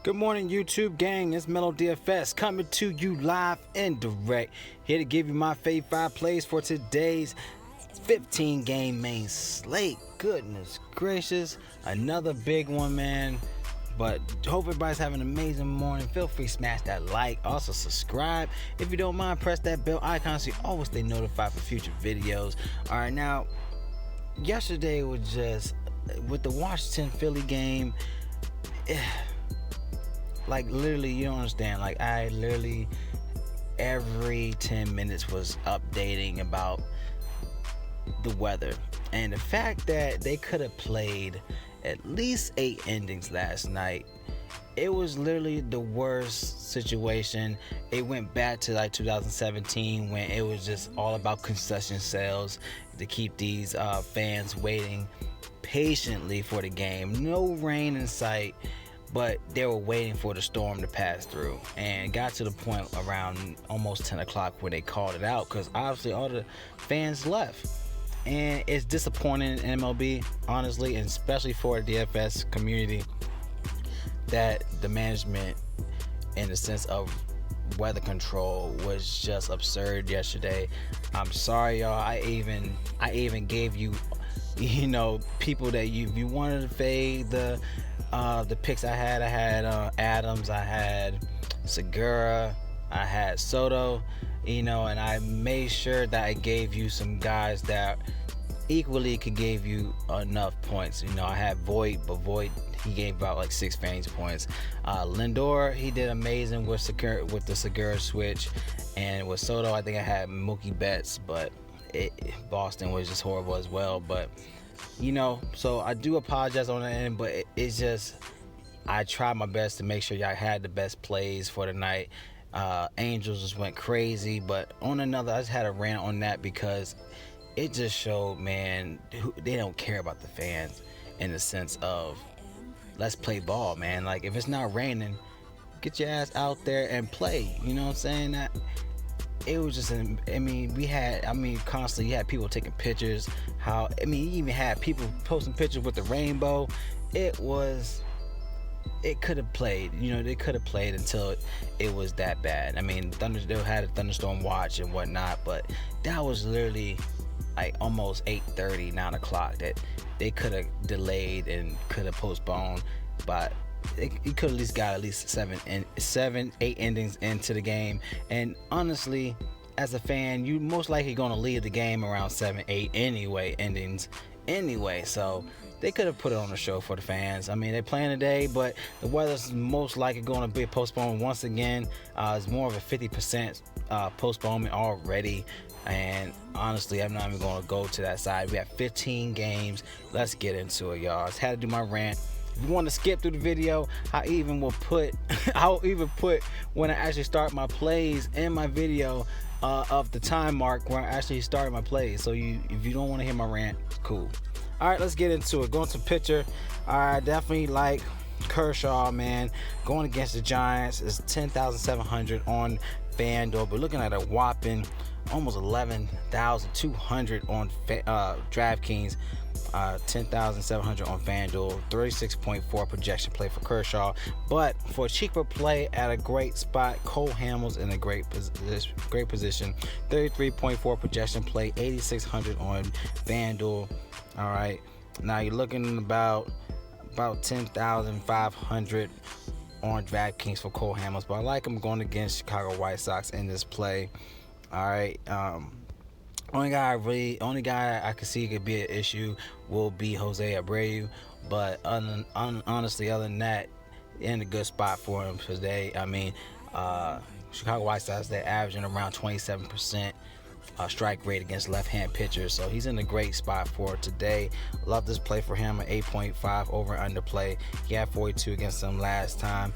Good morning, YouTube gang. It's MLB DFS coming to you live and direct. Here to give you my fave 5 plays for today's 15-game main slate. Goodness gracious, another big one, man. But hope everybody's having an amazing morning. Feel free to smash that like. Also subscribe. If you don't mind, press that bell icon so you always stay notified for future videos. All right, now, yesterday was just, with the Washington Philly game, like literally, you don't understand. Like I literally every 10 minutes was updating about the weather and the fact that they could have played at least 8 innings last night. It was literally the worst situation. It went back to like 2017 when it was just all about concession sales to keep these fans waiting patiently for the game. No rain in sight, but they were waiting for the storm to pass through, and got to the point around almost 10 o'clock where they called it out because obviously all the fans left. And it's disappointing in MLB, honestly, and especially for the DFS community, that the management in the sense of weather control was just absurd yesterday. I'm sorry, y'all. I even gave you, people that you wanted to fade the picks I had. Adams, I had Segura, I had Soto, and I made sure that I gave you some guys that equally could give you enough points. I had Voit, but Voit, he gave about like 6 fantasy points. Lindor, he did amazing with the Segura switch, and with Soto, I think I had Mookie Betts, but Boston was just horrible as well. But so I do apologize on that end, but it's just, I tried my best to make sure y'all had the best plays for the night. Angels just went crazy, but on another, I just had a rant on that because it just showed, man, they don't care about the fans in the sense of, let's play ball, man. Like, if it's not raining, get your ass out there and play. You know what I'm saying? That it was just, constantly you had people taking pictures. You even had people posting pictures with the rainbow. It could have played. They could have played until it was that bad. They had a thunderstorm watch and whatnot, but that was literally like almost 8:30, 9 o'clock that they could have delayed and could have postponed. But you could at least got at least 8 endings into the game. And honestly, as a fan, you most likely going to leave the game around 7, 8 endings anyway. So they could have put it on the show for the fans. They're playing today, but the weather's most likely going to be postponed once again. It's more of a 50% postponement already. And honestly, I'm not even going to go to that side. We have 15 games. Let's get into it, y'all. I just had to do my rant. If you want to skip through the video, I'll even put when I actually start my plays in my video of the time mark where I actually started my plays. So if you don't want to hear my rant, cool. All right, let's get into it. Going to pitcher. All right, definitely like Kershaw, man. Going against the Giants is 10,700 on FanDuel, but looking at a whopping almost 11,200 on DraftKings. 10,700 on FanDuel, 36.4 projection play for Kershaw. But for a cheaper play at a great spot, Cole Hamels in a great position, 33.4 projection play, 8,600 on FanDuel. All right, now you're looking about 10,500 on DraftKings for Cole Hamels, but I like him going against Chicago White Sox in this play. All right, only guy I could see could be an issue will be Jose Abreu, but honestly, other than that, in a good spot for him today. Chicago White Sox, they're averaging around 27% strike rate against left-hand pitchers, so he's in a great spot for today. Love this play for him, an 8.5 over and under play. He had 42 against them last time.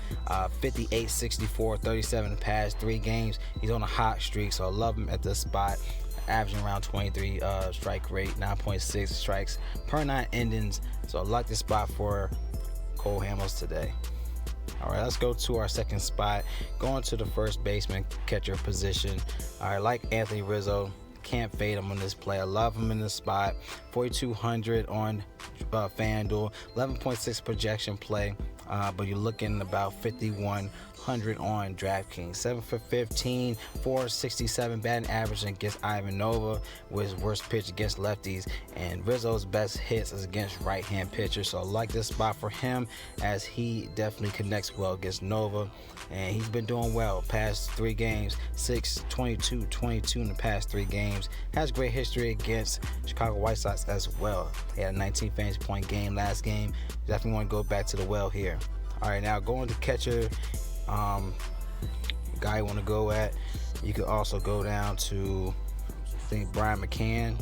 58, 64, 37 in the past 3 games. He's on a hot streak, so I love him at this spot. Averaging around 23 strike rate, 9.6 strikes per 9 endings. So I like this spot for Cole Hamels today. All right, let's go to our second spot. Going to the first baseman catcher position. All right, like Anthony Rizzo, can't fade him on this play. I love him in this spot. 4,200 on FanDuel, 11.6 projection play, but you're looking about 5,100 on DraftKings. 7 for 15, 467 batting average against Ivan Nova, with his worst pitch against lefties, and Rizzo's best hits is against right-hand pitchers. So I like this spot for him, as he definitely connects well against Nova, and he's been doing well past 3 games, 6, 22, 22 in the past 3 games. Has great history against Chicago White Sox as well. He had a 19 fantasy point game last game. Definitely want to go back to the well here. All right, now going to catcher, guy you want to go at, you could also go down to, I think, Brian McCann.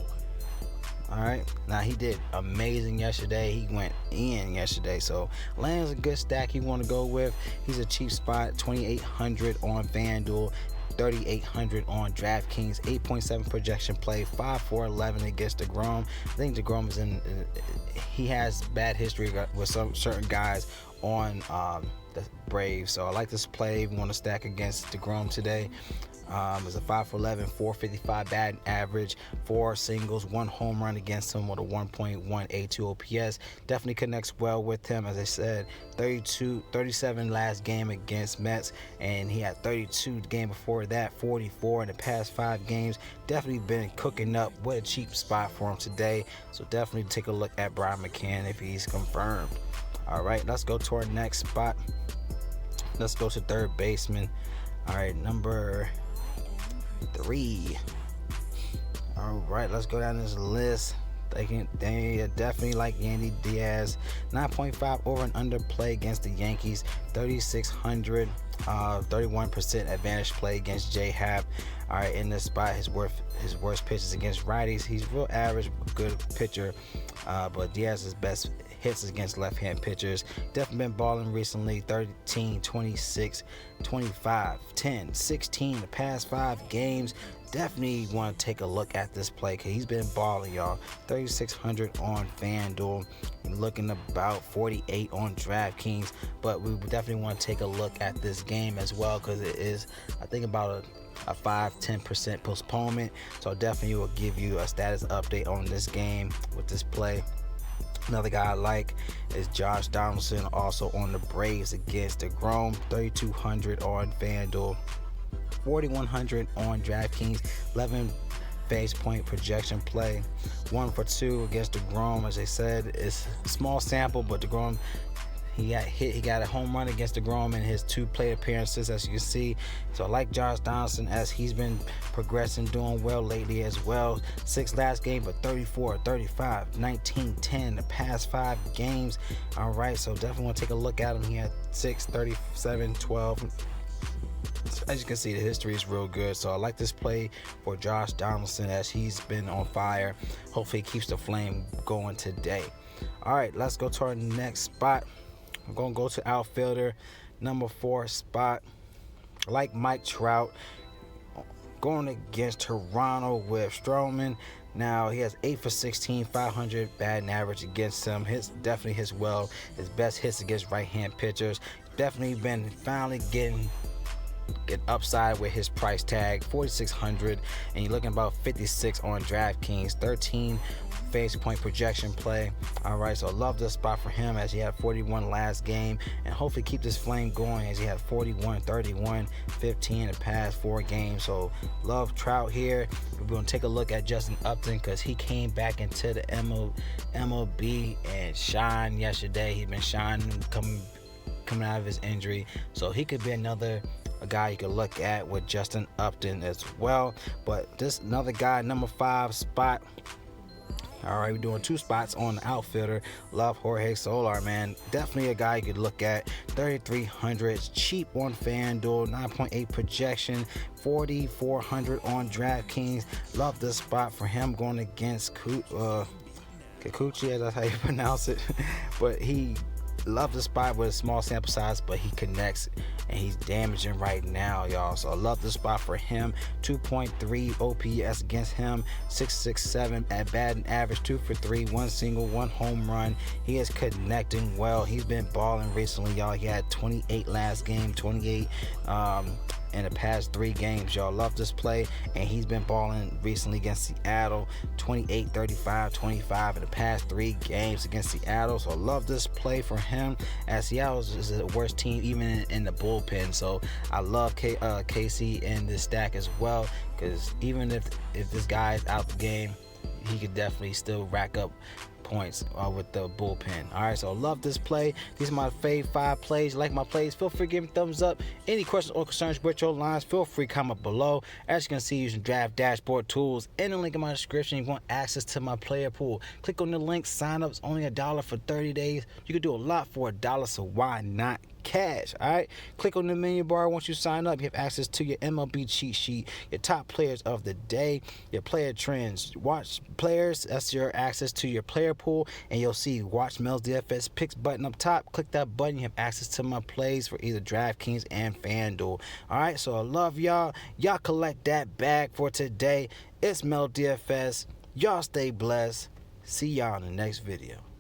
All right, now he did amazing yesterday. He went in yesterday, so Land's a good stack you want to go with. He's a cheap spot, 2,800 on FanDuel, 3,800 on DraftKings, 8.7 projection play, 5 for 11 against DeGrom. I think DeGrom is he has bad history with some certain guys on the Braves, so I like this play. We want to stack against DeGrom today. It's a 5 for 11, 455 batting average, 4 singles, 1 home run against him with a 1.182 OPS. Definitely connects well with him. As I said, 37 last game against Mets, and he had 32 the game before that, 44 in the past 5 games. Definitely been cooking up. What a cheap spot for him today. So definitely take a look at Brian McCann if he's confirmed. All right, let's go to our next spot. Let's go to third baseman. All right, number 3. All right, let's go down this list. They definitely like Yandy Diaz. 9.5 over and under play against the Yankees. 3,600, 31% advantage play against J-Happ. All right, in this spot, his worst pitches against righties. He's real average, good pitcher, but Diaz's best hits against left-hand pitchers. Definitely been balling recently. 13, 26, 25, 10, 16 the past 5 games. Definitely want to take a look at this play, because he's been balling, y'all. 3,600 on FanDuel, looking about 48 on DraftKings, but we definitely want to take a look at this game as well, because it is, I think, about a 5-10% postponement. So definitely will give you a status update on this game with this play. Another guy I like is Josh Donaldson, also on the Braves against DeGrom. 3,200 on FanDuel, 4,100 on DraftKings, 11 base point projection play, 1 for 2 against DeGrom. As I said, it's a small sample, but DeGrom, he got a home run against DeGrom in his 2 plate appearances, as you can see. So I like Josh Donaldson, as he's been progressing, doing well lately as well. 6 last game, but 34, 35, 19, 10 the past 5 games. All right, so definitely want to take a look at him. He had 6, 37, 12. As you can see, the history is real good. So I like this play for Josh Donaldson, as he's been on fire. Hopefully he keeps the flame going today. All right, let's go to our next spot. I'm going to go to outfielder, number 4 spot. Like Mike Trout, going against Toronto with Stroman. Now, he has 8 for 16, 500 batting average against him. Definitely hits well. His best hits against right-hand pitchers. Definitely been finally getting upside with his price tag, 4,600, and you're looking about 56 on DraftKings, 13 fantasy point projection play. All right, so I love this spot for him, as he had 41 last game, and hopefully keep this flame going, as he had 41, 31, 15 in the past 4 games. So love Trout here. We're going to take a look at Justin Upton, because he came back into the MLB and shined yesterday. He's been shining, coming out of his injury, so he could be a guy you can look at with Justin Upton as well. But this another guy, number 5 spot. All right, we're doing 2 spots on the outfielder. Love Jorge Soler, man. Definitely a guy you could look at. 3,300, cheap on FanDuel, 9.8 projection, 4,400 on DraftKings. Love this spot for him, going against Kikuchi, that's how you pronounce it. But he love the spot with a small sample size, but he connects and he's damaging right now, y'all. So I love the spot for him. 2.3 OPS against him, 667 at batting average, 2 for 3, 1 single, 1 home run. He is connecting well. He's been balling recently, y'all. He had 28 last game, 28 in the past 3 games. Y'all love this play, and he's been balling recently against Seattle. 28, 35, 25 in the past 3 games against Seattle. So I love this play for him, as Seattle is the worst team even in the bullpen. So I love KC in this stack as well, because even if this guy is out the game, he could definitely still rack up points with the bullpen. All right, so I love this play. These are my fave 5 plays. Like my plays, feel free to give me a thumbs up. Any questions or concerns with your lines, feel free to comment below. As you can see, using draft dashboard tools in the link in my description. You want access to my player pool, click on the link. Sign up. It's only $1 for 30 days. You can do a lot for $1, so why not cash? All right, click on the menu bar. Once you sign up, you have access to your MLB cheat sheet, your top players of the day, your player trends, watch players. That's your access to your player pool, and you'll see watch MLB DFS picks button up top. Click that button, you have access to my plays for either DraftKings and FanDuel. All right, so I love y'all. Y'all collect that bag for today. It's MLB DFS. Y'all stay blessed. See y'all in the next video.